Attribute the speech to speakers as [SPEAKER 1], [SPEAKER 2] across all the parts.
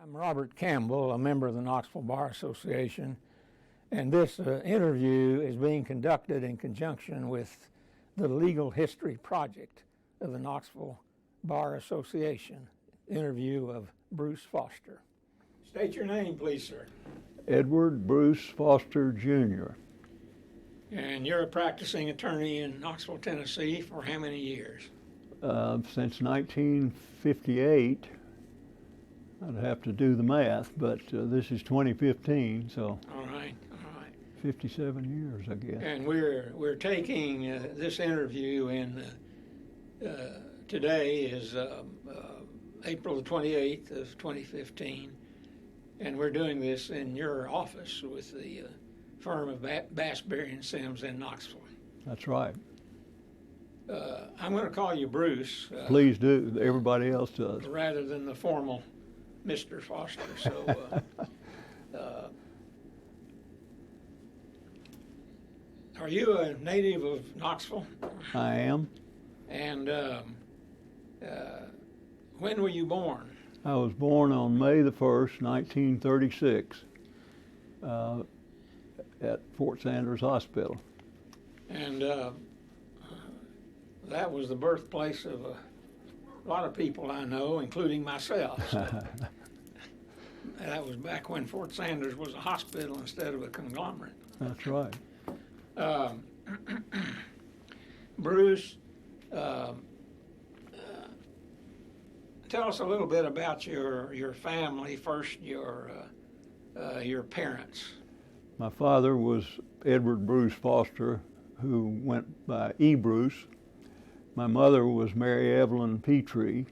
[SPEAKER 1] I'm Robert Campbell, a member of the Knoxville Bar Association, and this interview is being conducted in conjunction with the Legal History Project of the Knoxville Bar Association. Interview of Bruce Foster. State your name, please, sir.
[SPEAKER 2] Edward Bruce Foster, Jr.
[SPEAKER 1] And you're a practicing attorney in Knoxville, Tennessee for how many years?
[SPEAKER 2] Since 1958. I'd have to do the math, but this is 2015, so
[SPEAKER 1] All right.
[SPEAKER 2] 57 years, I guess.
[SPEAKER 1] And we're taking this interview in today is April the 28th of 2015, and we're doing this in your office with the firm of Bassberry and Sims in Knoxville.
[SPEAKER 2] That's right.
[SPEAKER 1] I'm going to call you Bruce.
[SPEAKER 2] Please do. Everybody else does.
[SPEAKER 1] Rather than the formal Mr. Foster. So, are you a native of Knoxville?
[SPEAKER 2] I am.
[SPEAKER 1] And when were you born?
[SPEAKER 2] I was born on May the 1st, 1936, at Fort Sanders Hospital.
[SPEAKER 1] And that was the birthplace of a lot of people I know, including myself. So that was back when Fort Sanders was a hospital instead of a conglomerate.
[SPEAKER 2] That's right.
[SPEAKER 1] Bruce, tell us a little bit about your family. First, your parents.
[SPEAKER 2] My father was Edward Bruce Foster, who went by E. Bruce. My mother was Mary Evelyn Petrie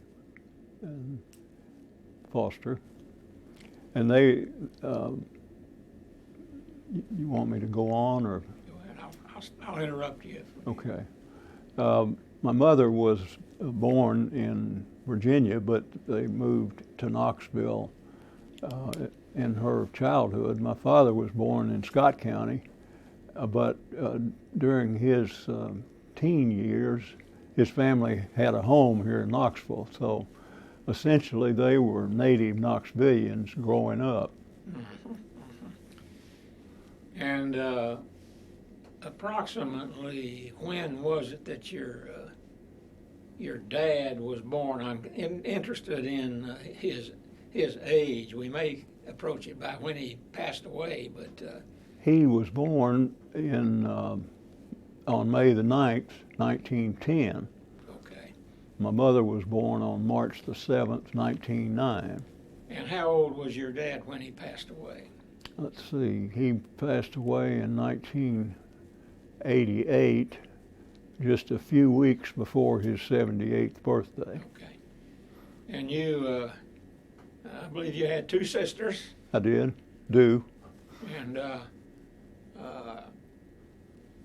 [SPEAKER 2] Foster. And they, you want me to go on, or?
[SPEAKER 1] Go ahead. I'll interrupt you.
[SPEAKER 2] Okay. My mother was born in Virginia, but they moved to Knoxville in her childhood. My father was born in Scott County, but during his teen years, his family had a home here in Knoxville. So essentially they were native Knoxvillians growing up.
[SPEAKER 1] Mm-hmm. And approximately when was it that your dad was born? I'm interested in his age. We may approach it by when he passed away, but
[SPEAKER 2] he was born in on May the 9th, 1910.
[SPEAKER 1] Okay.
[SPEAKER 2] My mother was born on March the 7th, 1909.
[SPEAKER 1] And how old was your dad when he passed away?
[SPEAKER 2] Let's see, he passed away in 1988, just a few weeks before his 78th birthday.
[SPEAKER 1] Okay. And you, I believe you had two sisters.
[SPEAKER 2] I do.
[SPEAKER 1] And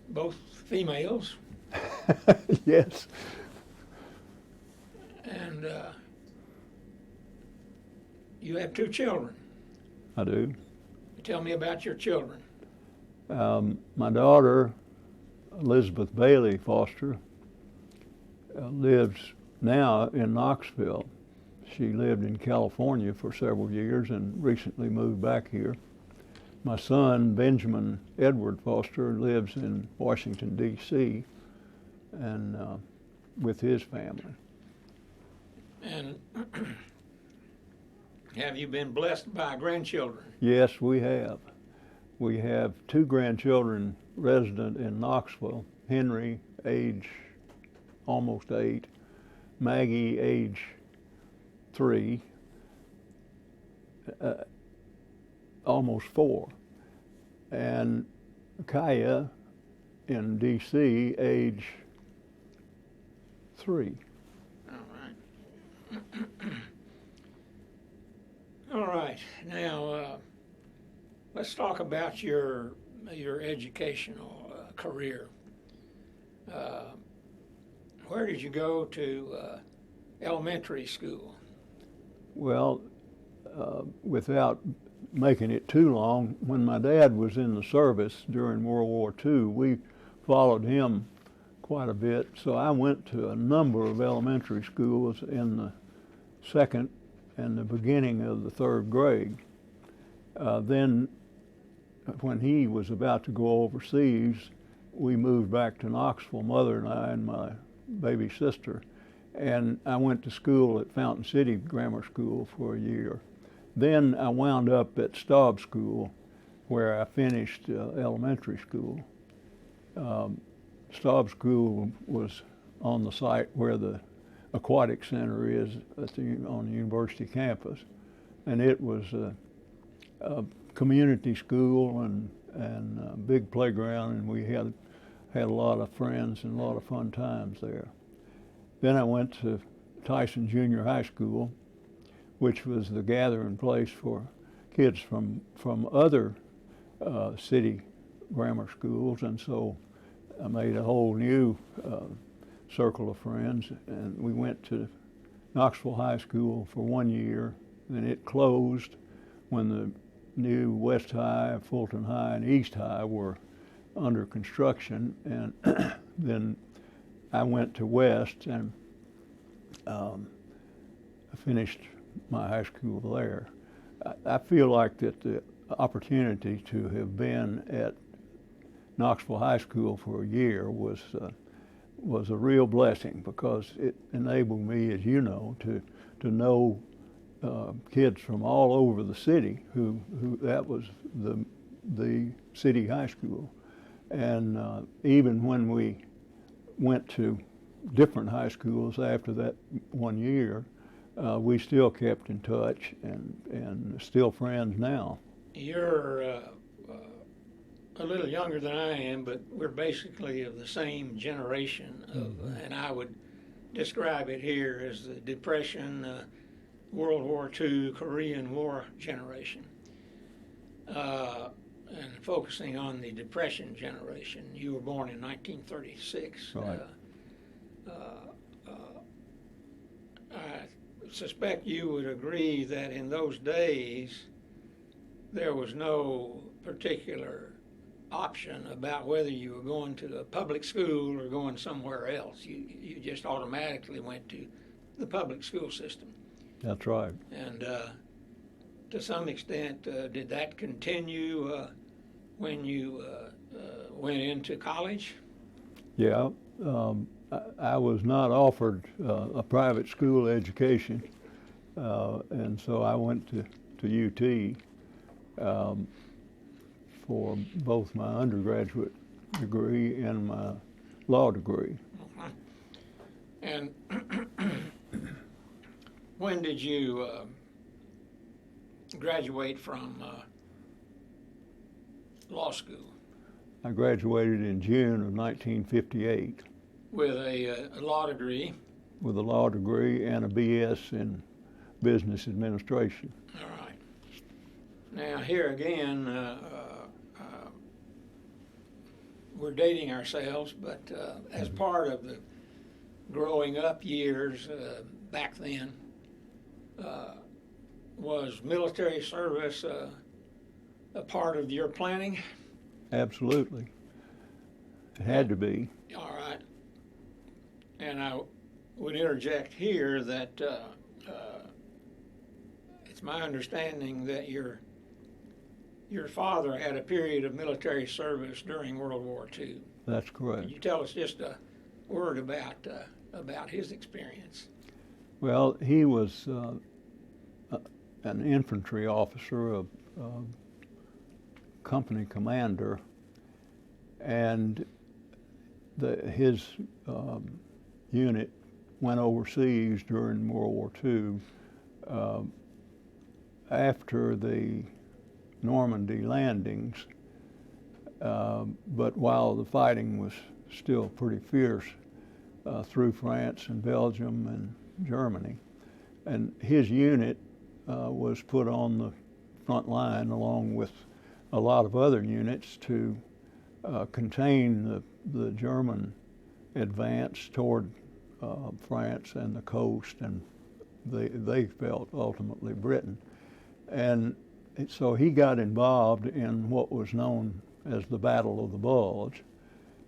[SPEAKER 1] both females.
[SPEAKER 2] Yes.
[SPEAKER 1] And you have two children.
[SPEAKER 2] I do.
[SPEAKER 1] Tell me about your children.
[SPEAKER 2] My daughter, Elizabeth Bailey Foster, lives now in Knoxville. She lived in California for several years and recently moved back here. My son, Benjamin Edward Foster, lives in Washington, D.C., and with his family.
[SPEAKER 1] And have you been blessed by grandchildren?
[SPEAKER 2] Yes, we have. We have two grandchildren resident in Knoxville. Henry, age almost 8. Maggie, age 3. Almost 4. And Kaya in D.C., age 3.
[SPEAKER 1] All right. All right. Now, let's talk about your educational career. Where did you go to elementary school?
[SPEAKER 2] Well, without making it too long, when my dad was in the service during World War II, we followed him quite a bit. So I went to a number of elementary schools in the 2nd and the beginning of the third grade. Then when he was about to go overseas, we moved back to Knoxville, Mother and I and my baby sister, and I went to school at Fountain City Grammar School for a year. Then I wound up at Staub School, where I finished elementary school. Staub School was on the site where the aquatic center is on the university campus, and it was a community school and a big playground, and we had a lot of friends and a lot of fun times there. Then I went to Tyson Junior High School, which was the gathering place for kids from other city grammar schools, and so I made a whole new circle of friends, and we went to Knoxville High School for 1 year. Then it closed when the new West High, Fulton High, and East High were under construction, and then I went to West, and I finished my high school there. I feel like that the opportunity to have been at Knoxville High School for a year was a real blessing, because it enabled me, as you know, to know kids from all over the city who that was the city high school. And even when we went to different high schools after that 1 year, we still kept in touch and still friends now.
[SPEAKER 1] You're a little younger than I am, but we're basically of the same generation and I would describe it here as the Depression, World War II, Korean War generation. And focusing on the Depression generation, you were born in 1936.
[SPEAKER 2] Right.
[SPEAKER 1] I suspect you would agree that in those days there was no particular option about whether you were going to a public school or going somewhere else. You just automatically went to the public school system.
[SPEAKER 2] That's right.
[SPEAKER 1] And to some extent, did that continue when you went into college?
[SPEAKER 2] Yeah. I was not offered a private school education, and so I went to UT for both my undergraduate degree and my law degree.
[SPEAKER 1] Okay. And when did you graduate from law school?
[SPEAKER 2] I graduated in June of 1958.
[SPEAKER 1] With a law degree?
[SPEAKER 2] With a law degree and a BS in business administration.
[SPEAKER 1] All right. Now here again, we're dating ourselves, but as part of the growing up years back then, was military service a part of your planning?
[SPEAKER 2] Absolutely. It had to be.
[SPEAKER 1] All right. And I would interject here that it's my understanding that your father had a period of military service during World War II.
[SPEAKER 2] That's correct.
[SPEAKER 1] Could you tell us just a word about his experience?
[SPEAKER 2] Well, he was an infantry officer, a company commander, and his unit went overseas during World War II. After the Normandy landings, but while the fighting was still pretty fierce through France and Belgium and Germany. And his unit was put on the front line along with a lot of other units to contain the German advance toward France and the coast, and they felt ultimately Britain. And so he got involved in what was known as the Battle of the Bulge,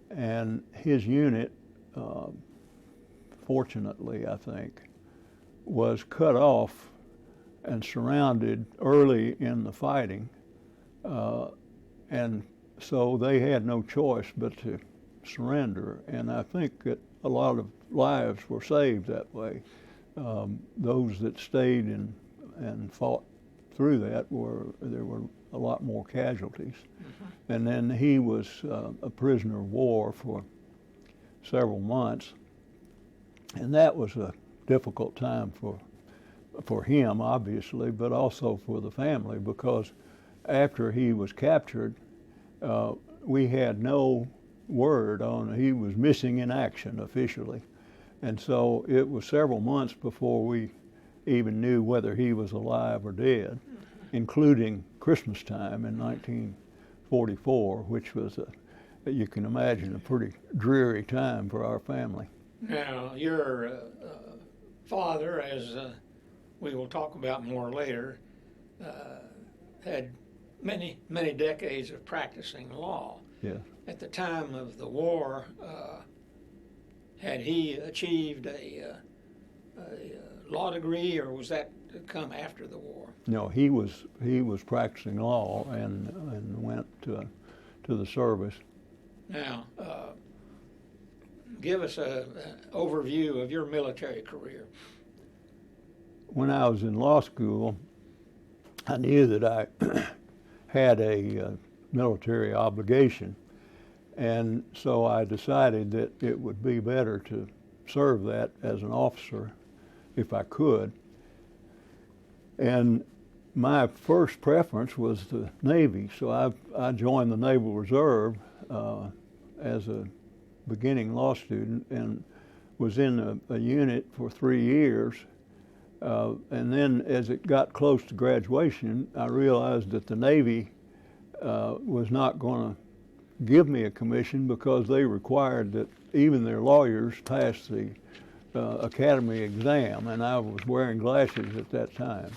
[SPEAKER 2] and his unit, fortunately I think, was cut off and surrounded early in the fighting. And so they had no choice but to surrender. And I think that a lot of lives were saved that way. Those that stayed and fought through that there were a lot more casualties. Mm-hmm. And then he was a prisoner of war for several months. And that was a difficult time for him, obviously, but also for the family, because after he was captured, we had no word on, he was missing in action officially. And so it was several months before we even knew whether he was alive or dead, including Christmas time in 1944, which was, you can imagine, a pretty dreary time for our family.
[SPEAKER 1] Now, your father, as we will talk about more later, had many decades of practicing law.
[SPEAKER 2] Yes.
[SPEAKER 1] At the time of the war, had he achieved a law degree, or was that to come after the war?
[SPEAKER 2] No, he was practicing law and went to the service.
[SPEAKER 1] Now, give us an overview of your military career.
[SPEAKER 2] When I was in law school, I knew that I had a military obligation, and so I decided that it would be better to serve that as an officer if I could. And my first preference was the Navy, so I joined the Naval Reserve as a beginning law student and was in a unit for 3 years. And then as it got close to graduation, I realized that the Navy was not going to give me a commission because they required that even their lawyers pass the academy exam, and I was wearing glasses at that time.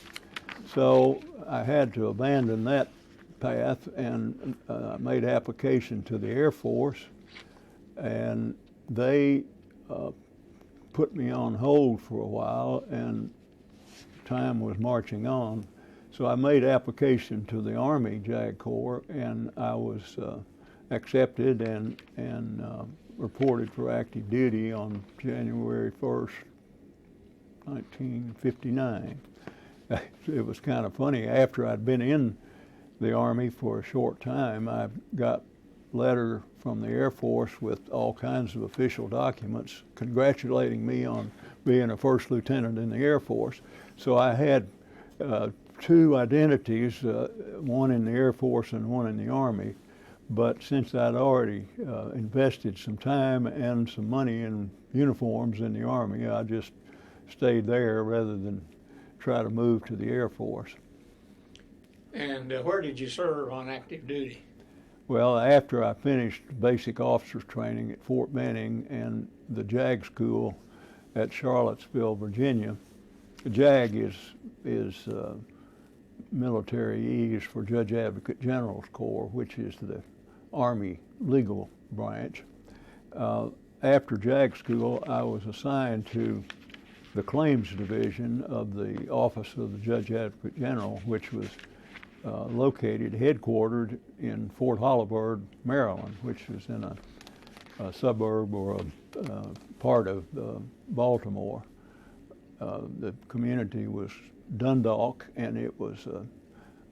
[SPEAKER 2] So I had to abandon that path and made application to the Air Force, and they put me on hold for a while, and time was marching on. So I made application to the Army JAG Corps, and I was accepted and reported for active duty on January 1st, 1959. It was kind of funny. After I'd been in the Army for a short time, I got a letter from the Air Force with all kinds of official documents congratulating me on being a first lieutenant in the Air Force. So I had two identities, one in the Air Force and one in the Army. But since I'd already invested some time and some money in uniforms in the Army, I just stayed there rather than try to move to the Air Force.
[SPEAKER 1] And where did you serve on active duty?
[SPEAKER 2] Well, after I finished basic officers training at Fort Benning and the JAG school at Charlottesville, Virginia, the JAG is military ease for Judge Advocate General's Corps, which is the Army legal branch. After JAG school, I was assigned to the claims division of the Office of the Judge Advocate General, which was located, headquartered in Fort Hollyburg, Maryland, which is in a suburb or a part of Baltimore. The community was Dundalk, and it was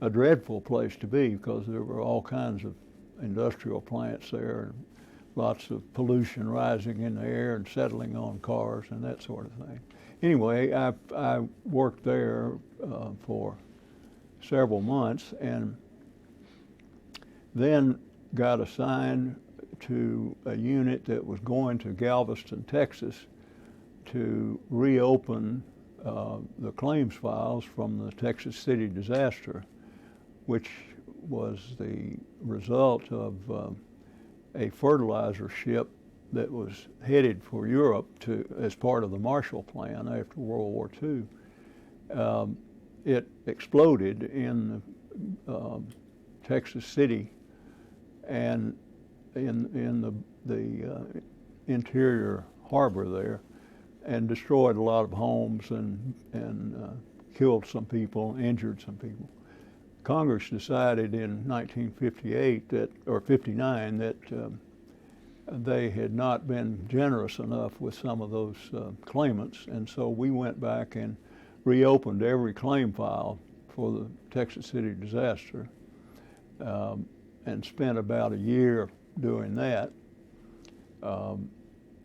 [SPEAKER 2] a dreadful place to be because there were all kinds of industrial plants there, and lots of pollution rising in the air and settling on cars and that sort of thing. Anyway, I worked there for several months and then got assigned to a unit that was going to Galveston, Texas to reopen the claims files from the Texas City disaster, which was the result of a fertilizer ship that was headed for Europe as part of the Marshall Plan after World War II. It exploded in Texas City and in the interior harbor there, and destroyed a lot of homes and killed some people, injured some people. Congress decided in 1958 or 59 that they had not been generous enough with some of those claimants, and so we went back and reopened every claim file for the Texas City disaster, and spent about a year doing that,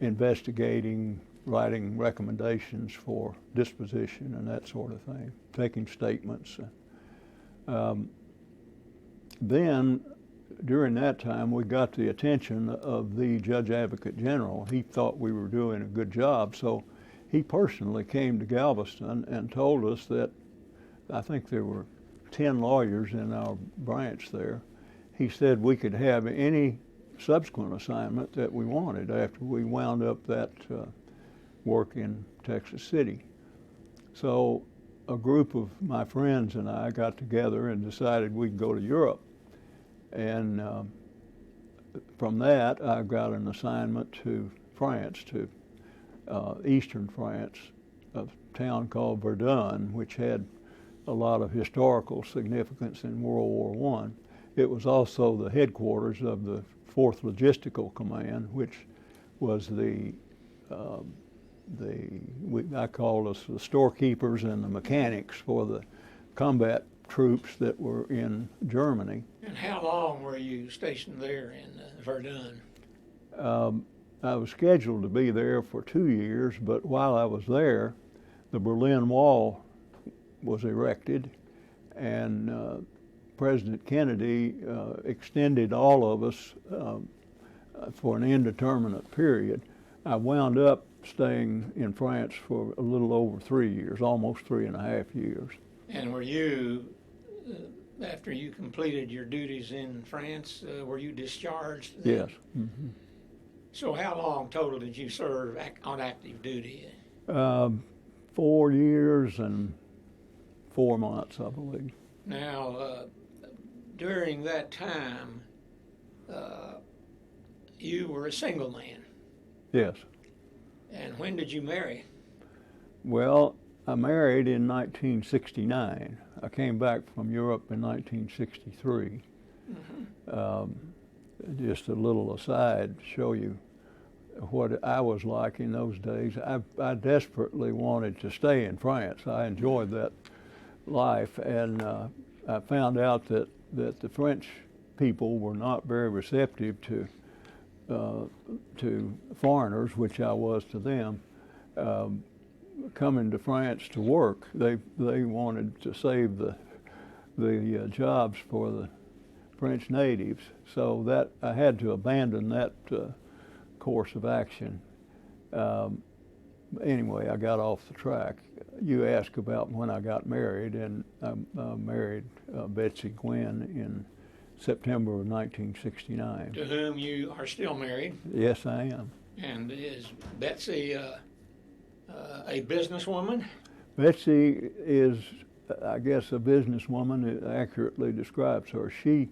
[SPEAKER 2] investigating, writing recommendations for disposition and that sort of thing, taking statements. Then, during that time, we got the attention of the Judge Advocate General. He thought we were doing a good job, so he personally came to Galveston and told us that, I think there were 10 lawyers in our branch there. He said we could have any subsequent assignment that we wanted after we wound up that work in Texas City. So a group of my friends and I got together and decided we'd go to Europe. And from that, I got an assignment to France, to eastern France, a town called Verdun, which had a lot of historical significance in World War I. It was also the headquarters of the 4th Logistical Command, which was I call us the storekeepers and the mechanics for the combat troops that were in Germany.
[SPEAKER 1] And how long were you stationed there in Verdun?
[SPEAKER 2] I was scheduled to be there for 2 years, but while I was there, the Berlin Wall was erected, and President Kennedy extended all of us for an indeterminate period. I wound up staying in France for a little over 3 years, almost 3.5 years.
[SPEAKER 1] And were you, after you completed your duties in France, were you discharged then?
[SPEAKER 2] Yes. Mm-hmm.
[SPEAKER 1] So how long total did you serve on active duty?
[SPEAKER 2] 4 years and 4 months, I believe.
[SPEAKER 1] Now, during that time, you were a single man.
[SPEAKER 2] Yes.
[SPEAKER 1] And when did you marry?
[SPEAKER 2] Well, I married in 1969. I came back from Europe in 1963. Mm-hmm. Just a little aside to show you what I was like in those days. I desperately wanted to stay in France. I enjoyed that life, and I found out that the French people were not very receptive to foreigners, which I was to them. Coming to France to work, they wanted to save the jobs for the French natives, so that I had to abandon that course of action. Anyway, I got off the track. You asked about when I got married, and I married Betsy Gwynn in September of 1969.
[SPEAKER 1] To whom you are still married.
[SPEAKER 2] Yes, I am.
[SPEAKER 1] And is Betsy a businesswoman?
[SPEAKER 2] Betsy is, I guess, a businesswoman. It accurately describes her. She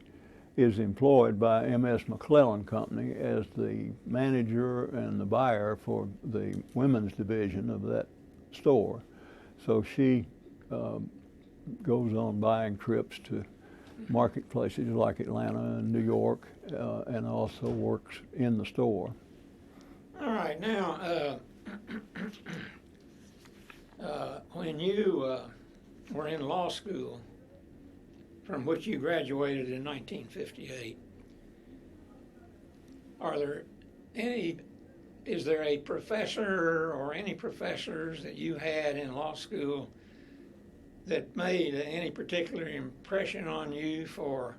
[SPEAKER 2] is employed by M.S. McClellan Company as the manager and the buyer for the women's division of that store. So she goes on buying trips to marketplaces like Atlanta and New York, and also works in the store.
[SPEAKER 1] All right, now, when you were in law school, from which you graduated in 1958, is there a professor or any professors that you had in law school that made any particular impression on you for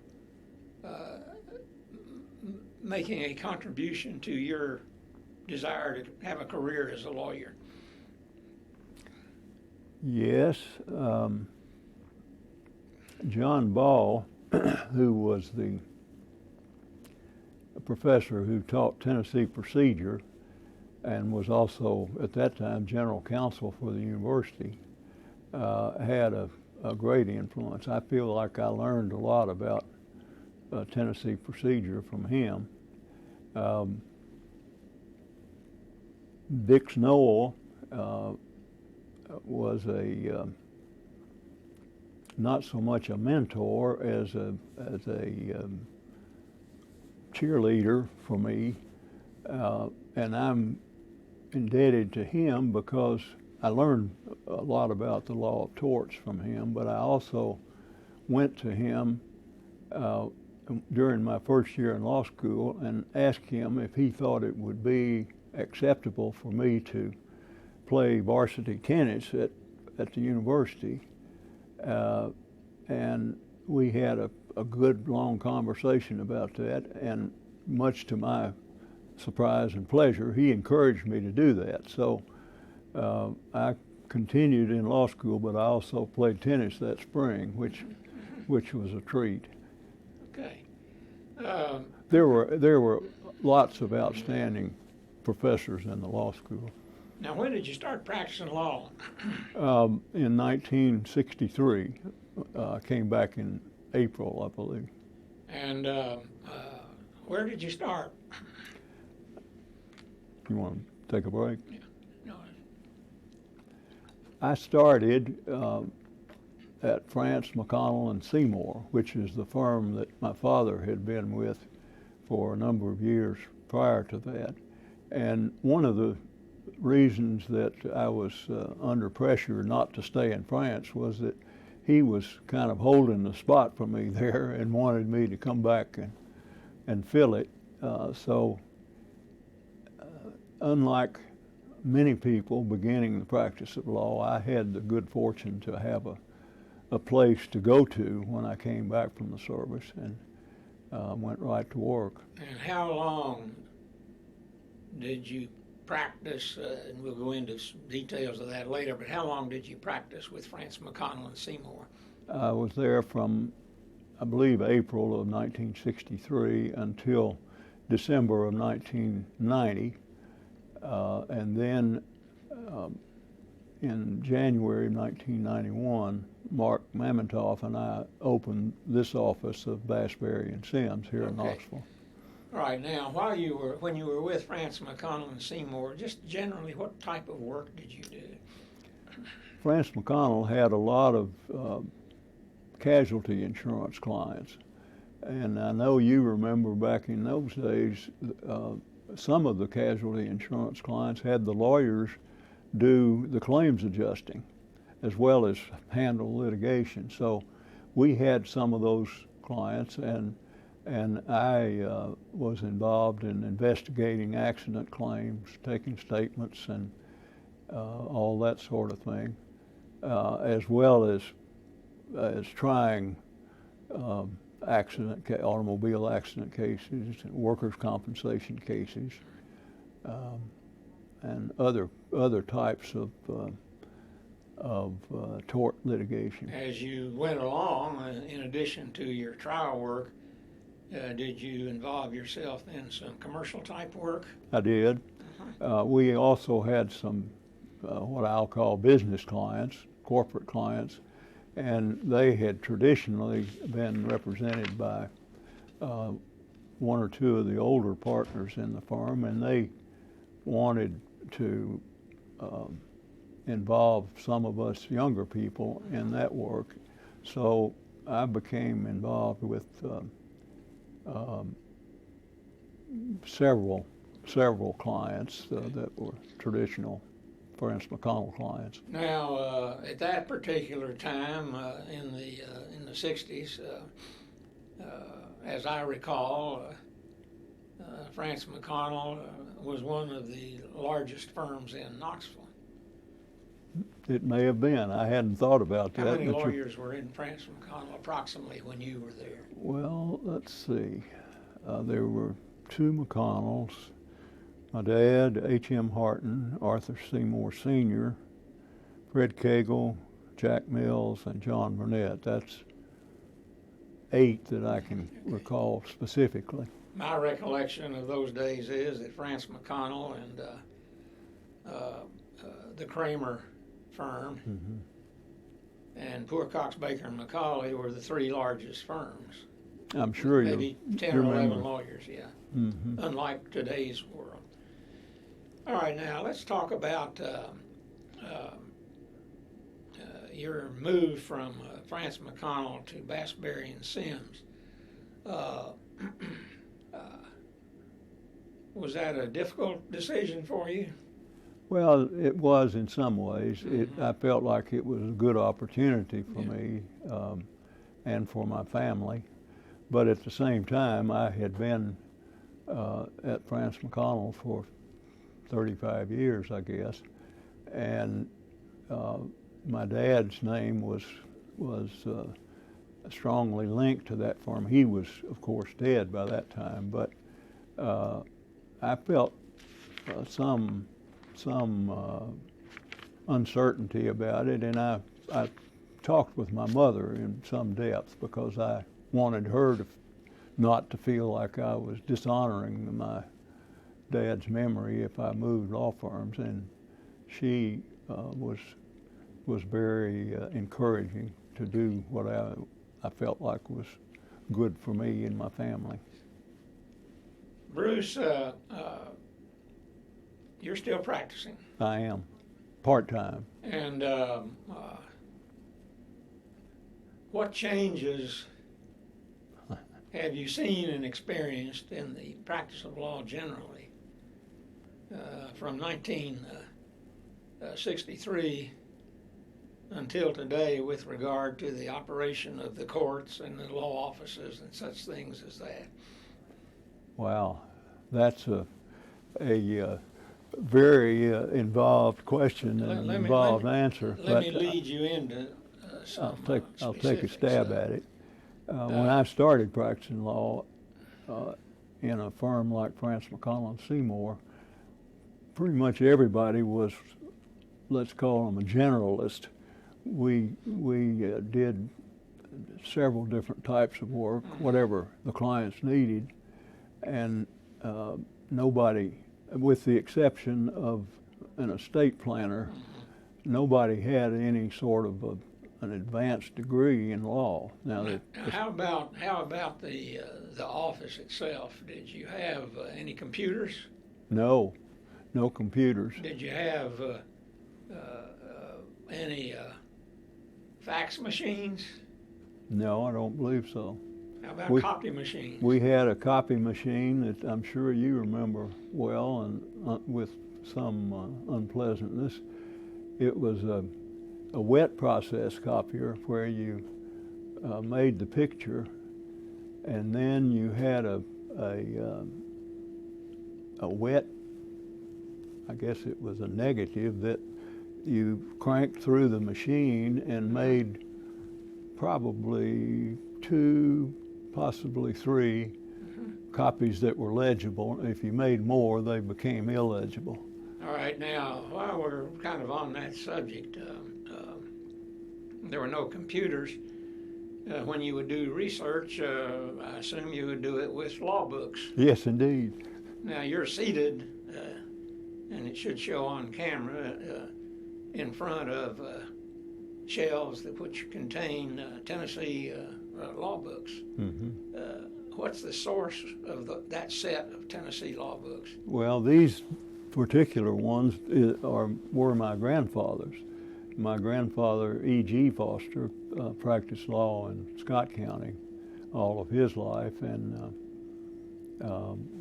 [SPEAKER 1] making a contribution to your desire to have a career as a lawyer?
[SPEAKER 2] Yes. John Ball, who was the professor who taught Tennessee procedure and was also, at that time, general counsel for the university, had a great influence. I feel like I learned a lot about Tennessee procedure from him. Dick Noel was a not so much a mentor as a cheerleader for me, and I'm indebted to him because I learned a lot about the law of torts from him, but I also went to him during my first year in law school and asked him if he thought it would be acceptable for me to play varsity tennis at the university. And we had a good long conversation about that, and much to my surprise and pleasure, he encouraged me to do that. So I continued in law school, but I also played tennis that spring, which was a treat.
[SPEAKER 1] Okay.
[SPEAKER 2] There were lots of outstanding professors in the law school.
[SPEAKER 1] Now, when did you start practicing law?
[SPEAKER 2] In 1963, I came back in April, I believe.
[SPEAKER 1] And where did you start?
[SPEAKER 2] You want to take a break?
[SPEAKER 1] Yeah. No.
[SPEAKER 2] I started at France, McConnell, and Seymour, which is the firm that my father had been with for a number of years prior to that. And one of the reasons that I was under pressure not to stay in France was that he was kind of holding the spot for me there and wanted me to come back and fill it. So unlike many people beginning the practice of law, I had the good fortune to have a place to go to when I came back from the service, and went right to work.
[SPEAKER 1] And how long did you practice, and we'll go into details of that later, but how long did you practice with France, McConnell, and Seymour?
[SPEAKER 2] I was there from, I believe, April of 1963 until December of 1990. And then in January of 1991, Mark Mamontoff and I opened this office of Bassberry and Sims here in Knoxville.
[SPEAKER 1] All right, now, when you were with France, McConnell, and Seymour, just generally, what type of work did you do?
[SPEAKER 2] France McConnell had a lot of casualty insurance clients, and I know you remember back in those days, some of the casualty insurance clients had the lawyers do the claims adjusting as well as handle litigation. So we had some of those clients, and I was involved in investigating accident claims, taking statements, and all that sort of thing, as well as trying automobile accident cases, workers' compensation cases, and other types of tort litigation.
[SPEAKER 1] As you went along, in addition to your trial work, did you involve yourself in some commercial type work?
[SPEAKER 2] I did. We also had some what I'll call business clients, corporate clients, and they had traditionally been represented by one or two of the older partners in the firm, and they wanted to involve some of us younger people in that work. So I became involved with several clients that were traditional France McConnell clients.
[SPEAKER 1] Now, at that particular time in the 60s, as I recall, France McConnell was one of the largest firms in Knoxville.
[SPEAKER 2] It may have been. I hadn't thought about that.
[SPEAKER 1] How many lawyers were in France McConnell approximately when you were there?
[SPEAKER 2] Well, let's see. There were two McConnells. My dad, H.M. Harton, Arthur Seymour Sr., Fred Cagle, Jack Mills, and John Burnett. That's 8 that I can recall specifically.
[SPEAKER 1] My recollection of those days is that France McConnell and the Kramer firm and Poor Cox Baker and McCauley were the 3 largest firms.
[SPEAKER 2] I'm sure you
[SPEAKER 1] maybe 10 or 11 lawyers, yeah. Unlike today's world. All right, now let's talk about your move from France McConnell to Bassberry and Sims. Was that a difficult decision for you?
[SPEAKER 2] Well, it was in some ways.
[SPEAKER 1] Mm-hmm.
[SPEAKER 2] I felt like it was a good opportunity for me and for my family. But at the same time, I had been at France McConnell for 35 years, I guess, and my dad's name was strongly linked to that firm. He was, of course, dead by that time, but I felt some uncertainty about it, and I talked with my mother in some depth because I wanted her not to feel like I was dishonoring my dad's memory if I moved law firms, and she was very encouraging to do what I felt like was good for me and my family.
[SPEAKER 1] Bruce, you're still practicing.
[SPEAKER 2] I am, part-time.
[SPEAKER 1] And what changes have you seen and experienced in the practice of law generally from 1963 until today with regard to the operation of the courts and the law offices and such things as that?
[SPEAKER 2] Wow, that's a very involved question and involved answer.
[SPEAKER 1] Let me lead you into some
[SPEAKER 2] I'll take a stab at it. When I started practicing law in a firm like France McConnell and Seymour, pretty much everybody was, let's call them a generalist. We did several different types of work, whatever the clients needed, and nobody, with the exception of an estate planner, nobody had any sort of an advanced degree in law.
[SPEAKER 1] Now, how about the office itself? Did you have any computers?
[SPEAKER 2] No computers.
[SPEAKER 1] Did you have any fax machines?
[SPEAKER 2] No, I don't believe so.
[SPEAKER 1] How about copy machines?
[SPEAKER 2] We had a copy machine that I'm sure you remember well, and with some unpleasantness. It was a wet process copier where you made the picture, and then you had a wet, I guess it was a negative, that you cranked through the machine and made probably 2, possibly 3 copies that were legible. If you made more, they became illegible.
[SPEAKER 1] All right, now, while we're kind of on that subject, there were no computers. When you would do research, I assume you would do it with law books.
[SPEAKER 2] Yes, indeed.
[SPEAKER 1] Now, you're seated, and it should show on camera, in front of shelves which contain Tennessee law books.
[SPEAKER 2] Mm-hmm.
[SPEAKER 1] What's the source of that set of Tennessee law books?
[SPEAKER 2] Well, these particular ones were my grandfather's. My grandfather, E.G. Foster, practiced law in Scott County all of his life, and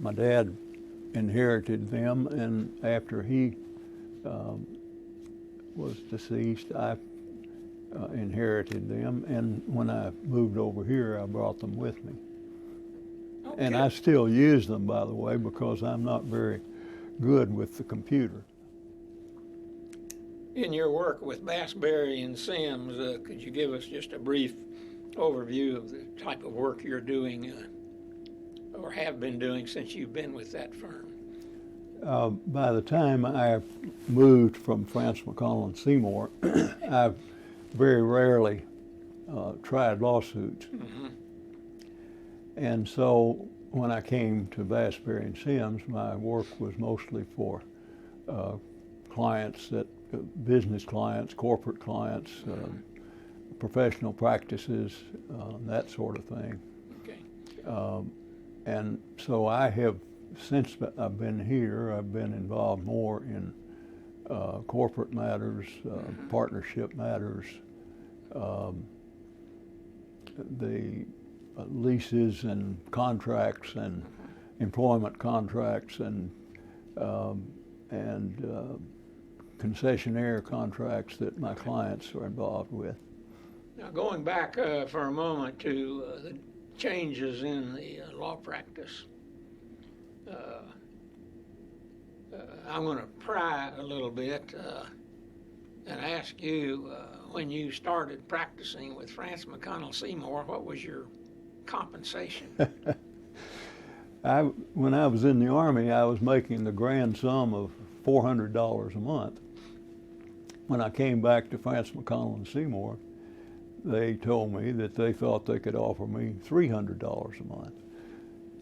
[SPEAKER 2] my dad inherited them, and after he was deceased, I inherited them, and when I moved over here, I brought them with me. Okay. And I still use them, by the way, because I'm not very good with the computer.
[SPEAKER 1] In your work with Bassberry and Sims, could you give us just a brief overview of the type of work you're doing or have been doing since you've been with that firm?
[SPEAKER 2] By the time I moved from France McConnell and Seymour, I've very rarely tried lawsuits. Mm-hmm. And so when I came to Bassberry and Sims, my work was mostly for clients business clients, corporate clients, professional practices, that sort of thing.
[SPEAKER 1] Okay.
[SPEAKER 2] And so I have, since I've been here, I've been involved more in corporate matters, partnership matters, the leases and contracts and employment contracts and concessionaire contracts that my clients are involved with.
[SPEAKER 1] Now, going back for a moment to the changes in the law practice, I'm going to pry a little bit and ask you, when you started practicing with France McConnell Seymour, what was your compensation?
[SPEAKER 2] When I was in the Army, I was making the grand sum of $400 a month. When I came back to France McConnell and Seymour, they told me that they thought they could offer me $300 a month.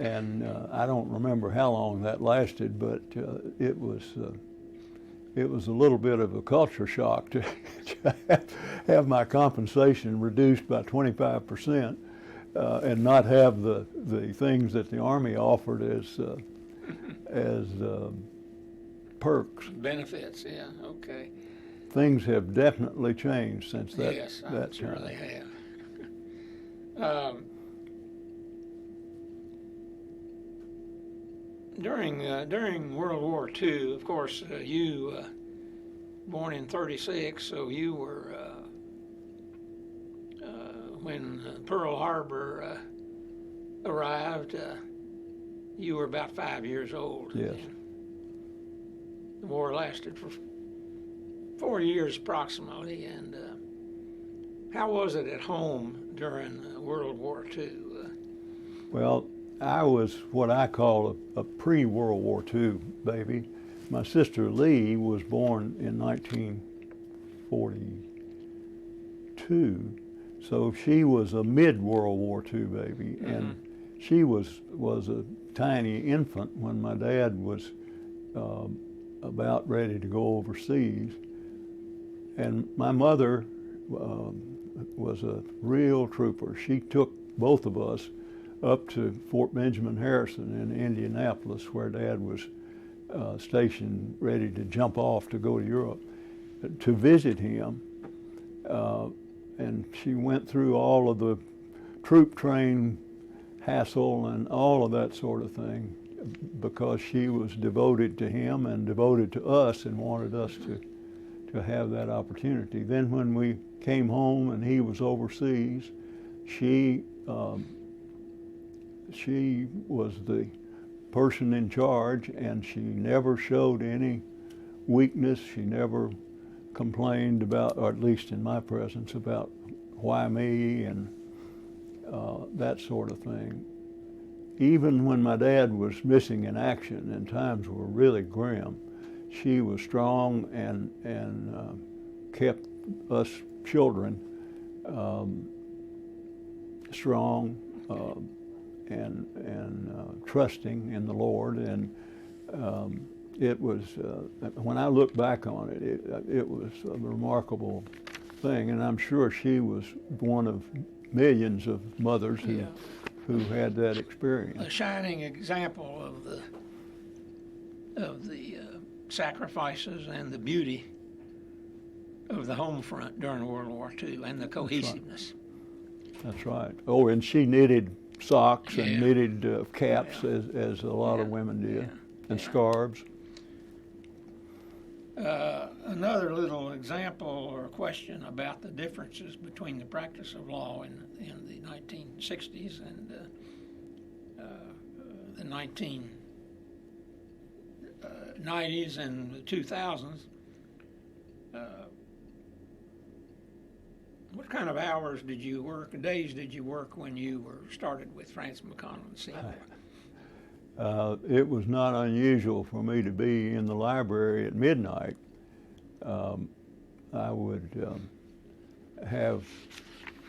[SPEAKER 2] And I don't remember how long that lasted, but it was a little bit of a culture shock to have my compensation reduced by 25% and not have the things that the Army offered as perks.
[SPEAKER 1] Benefits, yeah, okay.
[SPEAKER 2] Things have definitely changed since that
[SPEAKER 1] Yes,
[SPEAKER 2] that
[SPEAKER 1] I'm sure
[SPEAKER 2] time.
[SPEAKER 1] they have. During World War II, of course, you born in '36, so you were when Pearl Harbor arrived. You were about 5 years old.
[SPEAKER 2] Yes.
[SPEAKER 1] The war lasted for 4 years approximately. And how was it at home during World War II?
[SPEAKER 2] Well, I was what I call a pre-World War II baby. My sister Lee was born in 1942, so she was a mid-World War II baby, and she was a tiny infant when my dad was about ready to go overseas. And my mother was a real trooper. She took both of us up to Fort Benjamin Harrison in Indianapolis, where Dad was stationed, ready to jump off to go to Europe, to visit him. And she went through all of the troop train hassle and all of that sort of thing because she was devoted to him and devoted to us and wanted us to have that opportunity. Then when we came home and he was overseas, she was the person in charge, and she never showed any weakness. She never complained about, or at least in my presence, about why me and that sort of thing. Even when my dad was missing in action and times were really grim, she was strong and kept us children strong and trusting in the Lord. And it was, when I look back on it, it was a remarkable thing. And I'm sure she was one of millions of mothers who had that experience.
[SPEAKER 1] A shining example of the sacrifices and the beauty of the home front during World War II and the cohesiveness.
[SPEAKER 2] That's right. Oh, and she knitted socks and knitted caps as a lot of women did, and scarves.
[SPEAKER 1] Another little example or question about the differences between the practice of law in the 1960s and the 1990s and the 2000s. What kind of hours did you work, days did you work when you were started with France McConnell and Seymour?
[SPEAKER 2] It was not unusual for me to be in the library at midnight. I would have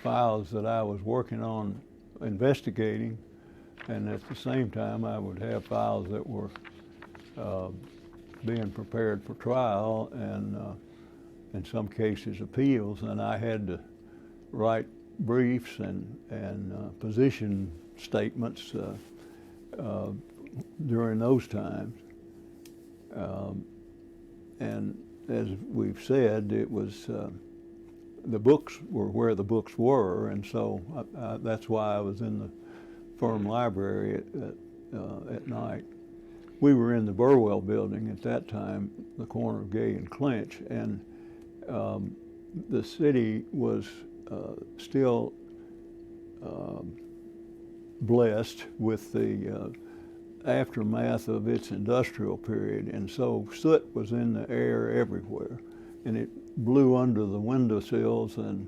[SPEAKER 2] files that I was working on investigating, and at the same time I would have files that were being prepared for trial and in some cases appeals, and I had to write briefs and position statements during those times. And as we've said, it was the books were where the books were, and so that's why I was in the firm library at night. We were in the Burwell building at that time, the corner of Gay and Clinch, and the city was still blessed with the aftermath of its industrial period, and so soot was in the air everywhere, and it blew under the windowsills and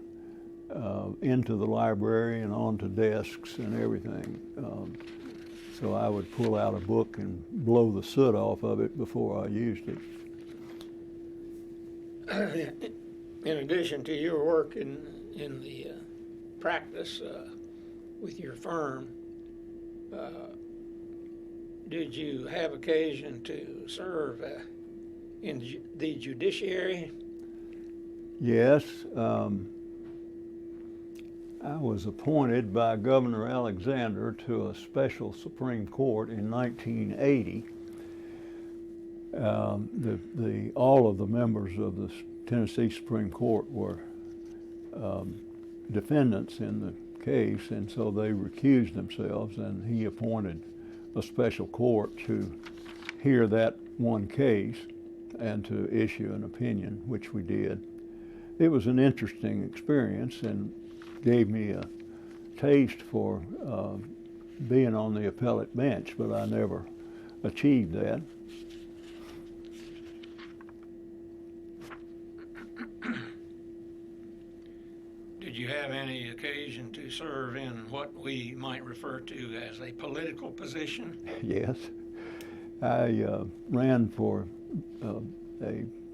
[SPEAKER 2] into the library and onto desks and everything. So I would pull out a book and blow the soot off of it before I used it.
[SPEAKER 1] In addition to your work in the practice with your firm, did you have occasion to serve in the judiciary?
[SPEAKER 2] Yes. I was appointed by Governor Alexander to a special Supreme Court in 1980. All of the members of the Tennessee Supreme Court were defendants in the case, and so they recused themselves, and he appointed a special court to hear that one case and to issue an opinion, which we did. It was an interesting experience and gave me a taste for being on the appellate bench, but I never achieved that.
[SPEAKER 1] Did you have any occasion to serve in what we might refer to as a political position?
[SPEAKER 2] Yes. I ran for a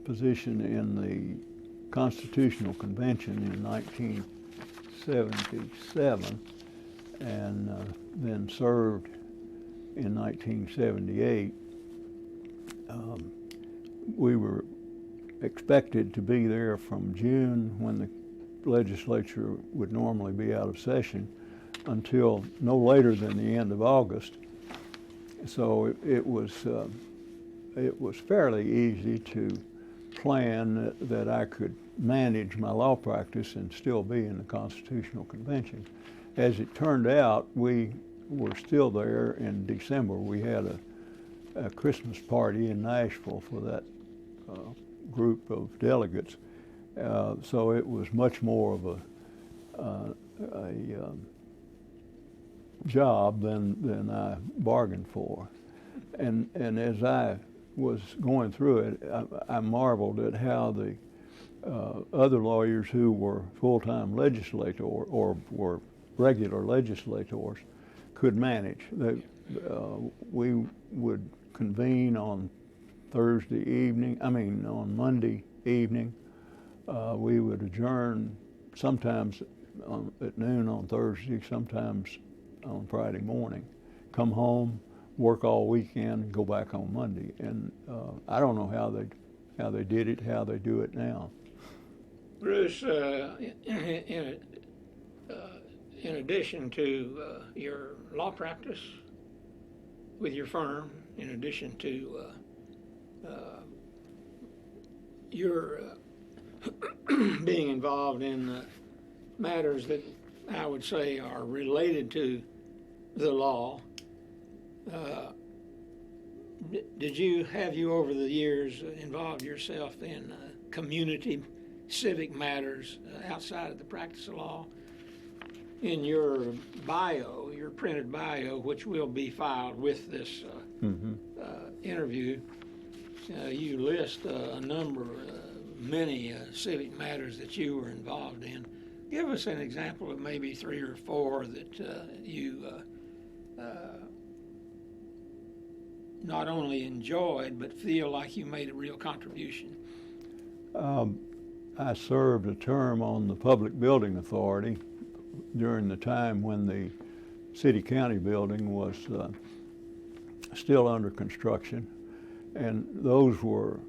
[SPEAKER 2] position in the Constitutional Convention in 1977 and then served in 1978. We were expected to be there from June, when the legislature would normally be out of session, until no later than the end of August. So it was fairly easy to plan that I could manage my law practice and still be in the Constitutional Convention. As it turned out, we were still there in December. We had a Christmas party in Nashville for that group of delegates. So it was much more of a job than I bargained for. And as I was going through it, I marveled at how the other lawyers who were full-time legislators or were regular legislators could manage. We would convene on on Monday evening. We would adjourn sometimes at noon on Thursday, sometimes on Friday morning, come home, work all weekend, and go back on Monday. And I don't know how they did it, how they do it now.
[SPEAKER 1] Bruce, in addition to your law practice with your firm, in addition to your being involved in matters that I would say are related to the law, have you over the years involved yourself in community civic matters outside of the practice of law? In your bio, your printed bio, which will be filed with this interview, you list a number, many civic matters that you were involved in. Give us an example of maybe 3 or 4 that you not only enjoyed, but feel like you made a real contribution.
[SPEAKER 2] I served a term on the Public Building Authority during the time when the city-county building was still under construction, and those were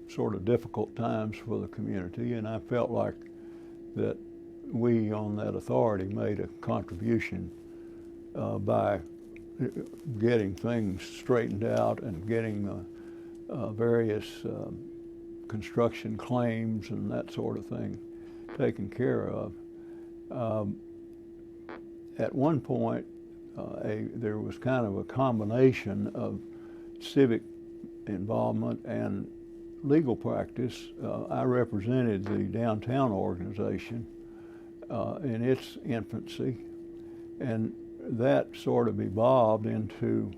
[SPEAKER 2] sort of difficult times for the community, and I felt like that we on that authority made a contribution by getting things straightened out and getting various construction claims and that sort of thing taken care of. At one point, there was kind of a combination of civic involvement and legal practice. I represented the downtown organization in its infancy, and that sort of evolved into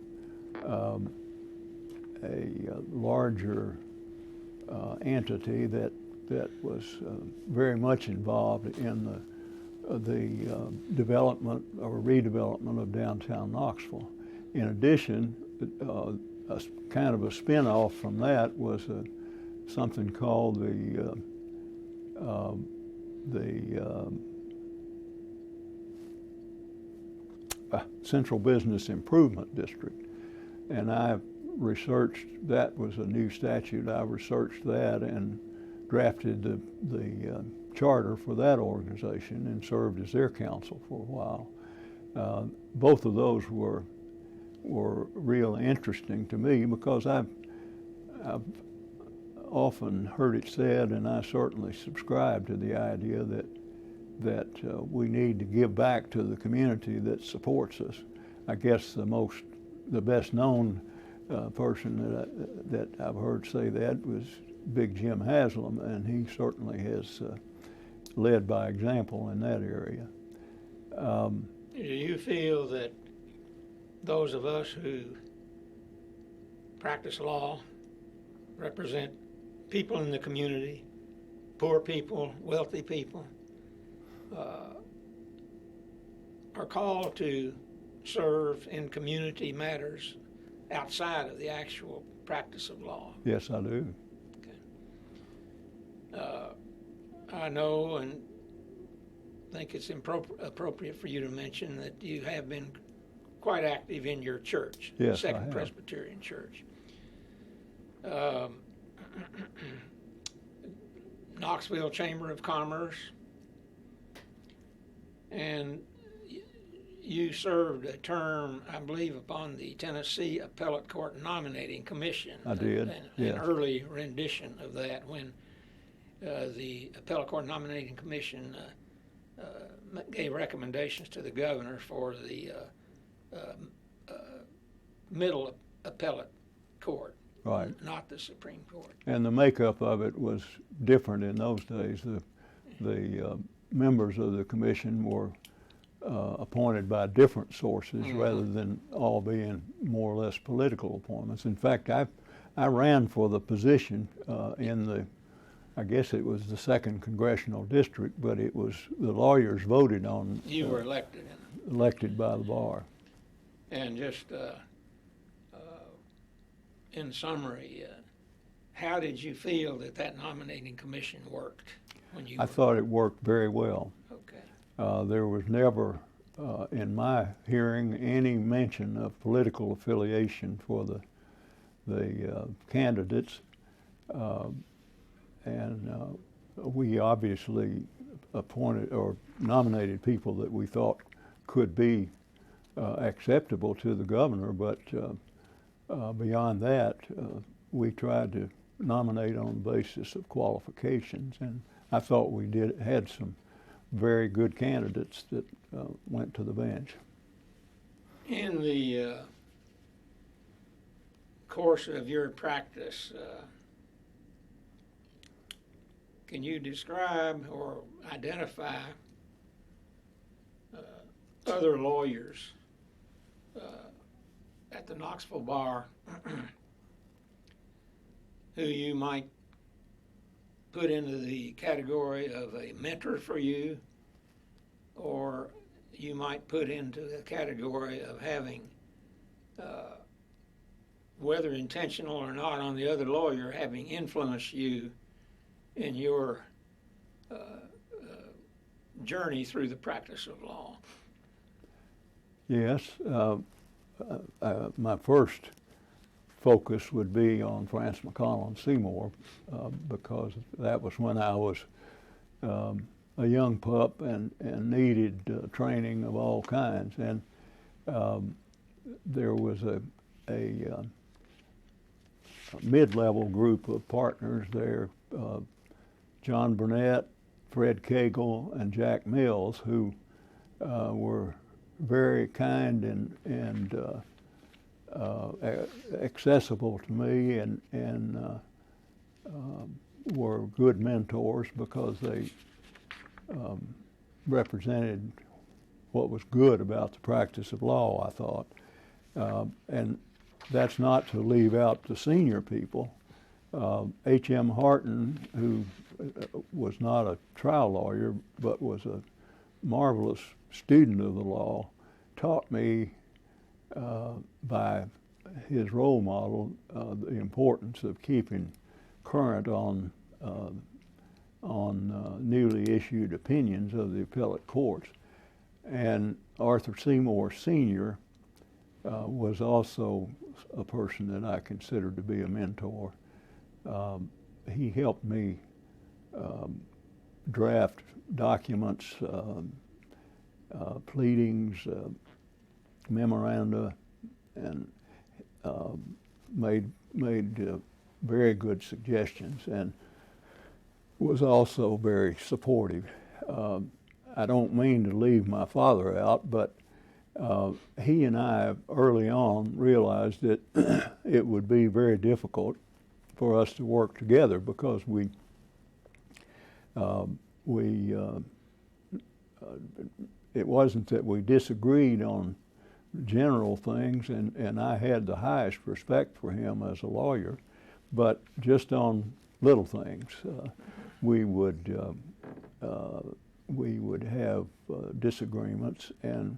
[SPEAKER 2] a larger entity that was very much involved in the development or redevelopment of downtown Knoxville. In addition, a kind of a spin-off from that was something called the Central Business Improvement District, and I researched, that was a new statute. I researched that and drafted the charter for that organization and served as their counsel for a while. Both of those were real interesting to me because I've often heard it said, and I certainly subscribe to the idea that we need to give back to the community that supports us. I guess the best known person that I've heard say that was Big Jim Haslam, and he certainly has led by example in that area.
[SPEAKER 1] Do you feel that those of us who practice law, represent people in the community, poor people, wealthy people, are called to serve in community matters outside of the actual practice of law?
[SPEAKER 2] Yes, I do.
[SPEAKER 1] Okay. I know and think it's appropriate for you to mention that you have been quite active in your church,
[SPEAKER 2] yes,
[SPEAKER 1] Second Presbyterian Church. Knoxville Chamber of Commerce, and you served a term, I believe, upon the Tennessee Appellate Court Nominating Commission.
[SPEAKER 2] I did, yes.
[SPEAKER 1] An early rendition of that when the Appellate Court Nominating Commission gave recommendations to the governor for the Middle Appellate Court,
[SPEAKER 2] right,
[SPEAKER 1] not the Supreme Court.
[SPEAKER 2] And the makeup of it was different in those days. The members of the commission were appointed by different sources rather than all being more or less political appointments. In fact, I ran for the position in the, I guess it was the 2nd Congressional District, but it was, the lawyers voted on.
[SPEAKER 1] You were elected.
[SPEAKER 2] Elected by the bar.
[SPEAKER 1] And just in summary, how did you feel that nominating commission worked when you?
[SPEAKER 2] I thought it worked very well.
[SPEAKER 1] Okay.
[SPEAKER 2] There was never, in my hearing, any mention of political affiliation for the candidates, and we obviously appointed or nominated people that we thought could be acceptable to the governor, but beyond that, we tried to nominate on the basis of qualifications, and I thought we had some very good candidates that went to the bench.
[SPEAKER 1] In the course of your practice, can you describe or identify other lawyers at the Knoxville bar who you might put into the category of a mentor for you, or you might put into the category of having, whether intentional or not on the other lawyer, having influenced you in your journey through the practice of law?
[SPEAKER 2] Yes. My first focus would be on France McConnell and Seymour because that was when I was a young pup and needed training of all kinds. And there was a mid-level group of partners there John Burnett, Fred Cagle, and Jack Mills, who were very kind and accessible to me, and were good mentors because they represented what was good about the practice of law, I thought. And that's not to leave out the senior people. H.M. Harton, who was not a trial lawyer but was a marvelous student of the law, taught me by his role model the importance of keeping current on newly issued opinions of the appellate courts. And Arthur Seymour Sr. Was also a person that I considered to be a mentor. He helped me draft documents, pleadings, memoranda, and made very good suggestions, and was also very supportive. I don't mean to leave my father out, but he and I early on realized that it would be very difficult for us to work together because it wasn't that we disagreed on general things, and I had the highest respect for him as a lawyer, but just on little things, we would have disagreements, and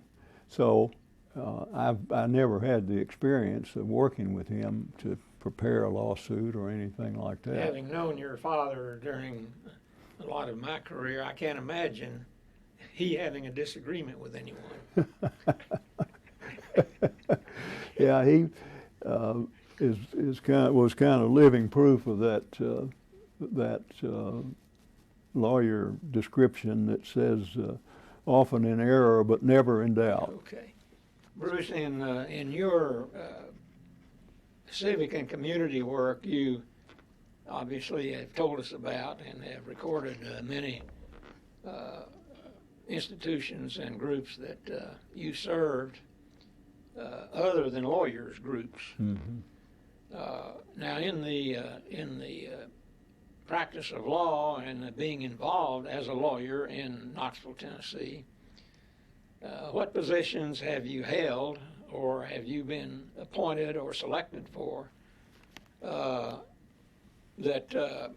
[SPEAKER 2] so I never had the experience of working with him to prepare a lawsuit or anything like that.
[SPEAKER 1] Having known your father during a lot of my career, I can't imagine he having a disagreement with anyone.
[SPEAKER 2] Yeah, he was kind of living proof of that lawyer description that says often in error but never in doubt.
[SPEAKER 1] Okay. Bruce, in your civic and community work, you obviously have told us about and have recorded many institutions and groups that you served other than lawyers groups.
[SPEAKER 2] Mm-hmm.
[SPEAKER 1] Now, in the practice of law and being involved as a lawyer in Knoxville, Tennessee, what positions have you held, or have you been appointed or selected for that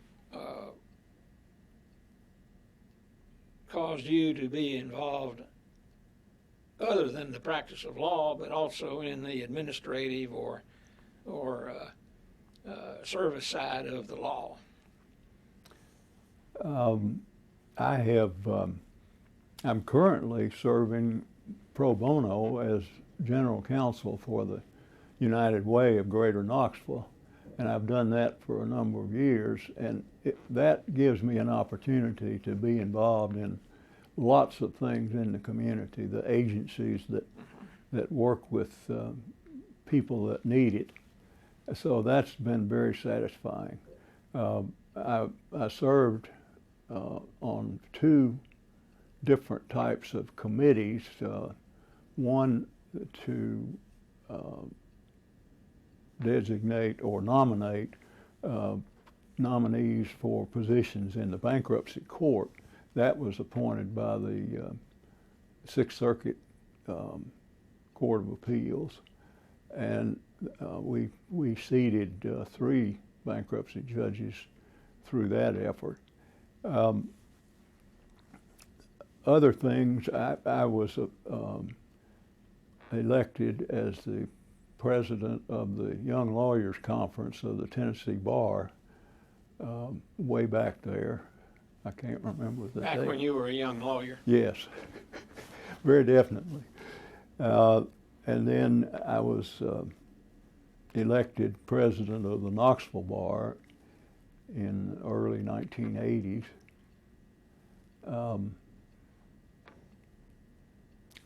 [SPEAKER 1] caused you to be involved other than the practice of law, but also in the administrative or service side of the law?
[SPEAKER 2] I have. I'm currently serving pro bono as general counsel for the United Way of Greater Knoxville, and I've done that for a number of years, and that gives me an opportunity to be involved in lots of things in the community, the agencies that work with people that need it. So that's been very satisfying. I served on two different types of committees, one to designate or nominate nominees for positions in the bankruptcy court. That was appointed by the Sixth Circuit Court of Appeals, and we seated 3 bankruptcy judges through that effort. Other things, I was elected as the president of the Young Lawyers Conference of the Tennessee Bar way back there. I can't remember the date.
[SPEAKER 1] Back when you were a young lawyer.
[SPEAKER 2] Yes, very definitely. And then I was elected president of the Knoxville Bar in the early 1980s.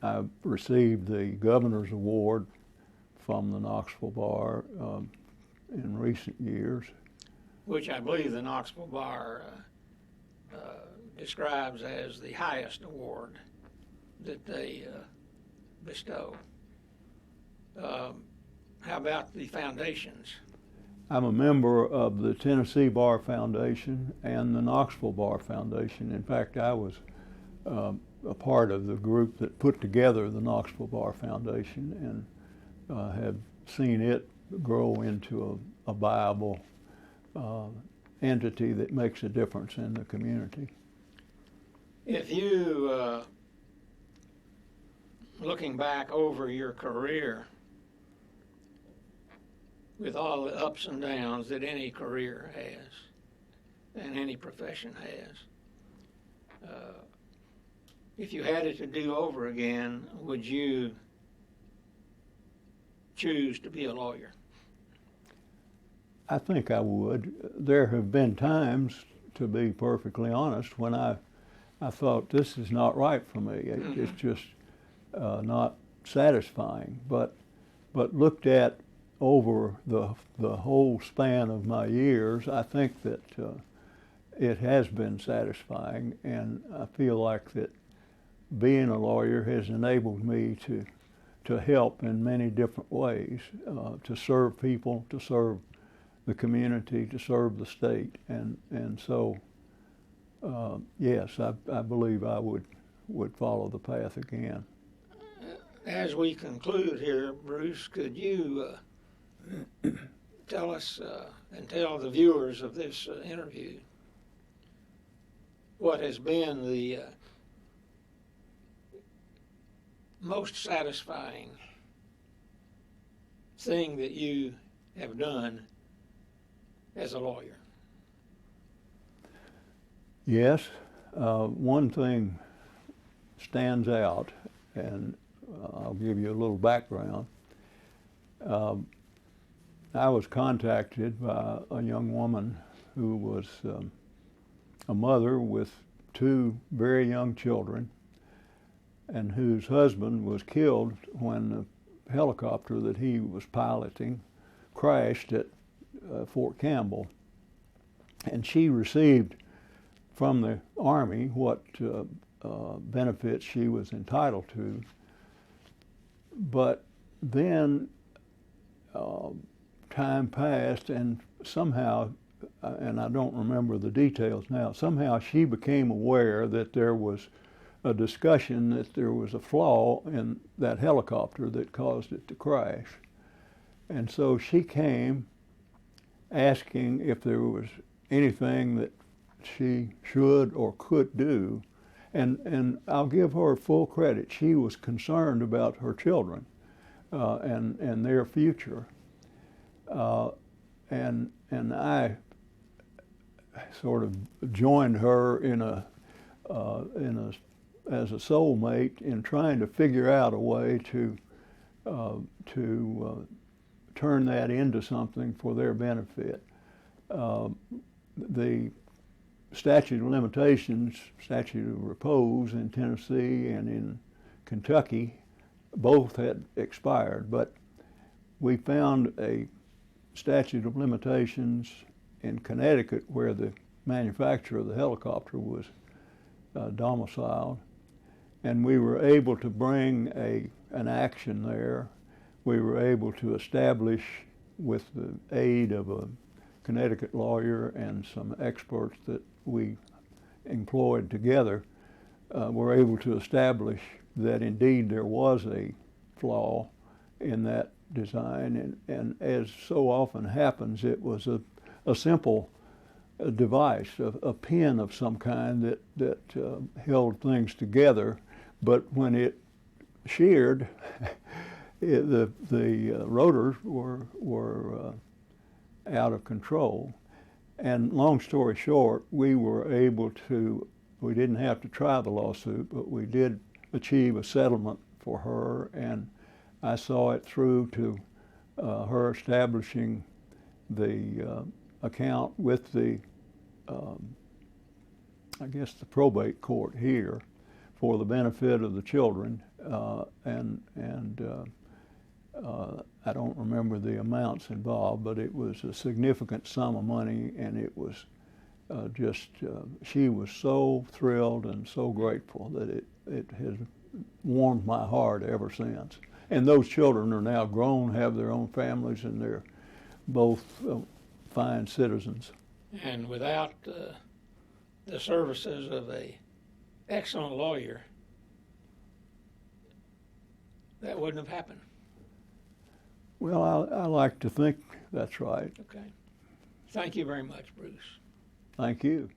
[SPEAKER 2] I received the Governor's Award from the Knoxville Bar in recent years.
[SPEAKER 1] which I believe the Knoxville Bar describes as the highest award that they bestow. How about the foundations?
[SPEAKER 2] I'm a member of the Tennessee Bar Foundation and the Knoxville Bar Foundation. In fact, I was a part of the group that put together the Knoxville Bar Foundation and have seen it grow into a viable entity that makes a difference in the community.
[SPEAKER 1] If you, looking back over your career, with all the ups and downs that any career has and any profession has, if you had it to do over again, would you choose to be a lawyer?
[SPEAKER 2] I think I would. There have been times, to be perfectly honest, when I thought this is not right for me. It's just not satisfying. But looked at over the whole span of my years, I think that it has been satisfying, and I feel like that being a lawyer has enabled me to help in many different ways, to serve people, to serve the community, to serve the state, and so yes, I believe I would follow the path again.
[SPEAKER 1] As we conclude here, Bruce, could you tell us and tell the viewers of this interview what has been the most satisfying thing that you have done as a lawyer?
[SPEAKER 2] Yes, one thing stands out, and I'll give you a little background. I was contacted by a young woman who was a mother with two very young children, and whose husband was killed when the helicopter that he was piloting crashed at Fort Campbell. And she received from the Army what benefits she was entitled to. But then time passed, and somehow, and I don't remember the details now, somehow she became aware that there was a discussion that there was a flaw in that helicopter that caused it to crash. And so she came asking if there was anything that she should or could do. And I'll give her full credit. She was concerned about her children and their future. And I sort of joined her as a soulmate in trying to figure out a way to turn that into something for their benefit. The statute of limitations, statute of repose in Tennessee and in Kentucky, both had expired, but we found a statute of limitations in Connecticut where the manufacturer of the helicopter was domiciled, and we were able to bring an action there. We were able to establish, with the aid of a Connecticut lawyer and some experts that we employed together, were able to establish that indeed there was a flaw in that design, and as so often happens, it was a simple device, a pin of some kind that held things together, but when it sheared, the rotors were out of control. And long story short, we didn't have to try the lawsuit, but we did achieve a settlement for her, and I saw it through to her establishing the account with the, I guess, the probate court here for the benefit of the children, and I don't remember the amounts involved, but it was a significant sum of money, and it was she was so thrilled and so grateful that it has warmed my heart ever since. And those children are now grown, have their own families, and they're both fine citizens.
[SPEAKER 1] And without the services of a excellent lawyer, that wouldn't have happened.
[SPEAKER 2] Well, I like to think that's right.
[SPEAKER 1] Okay. Thank you very much, Bruce.
[SPEAKER 2] Thank you.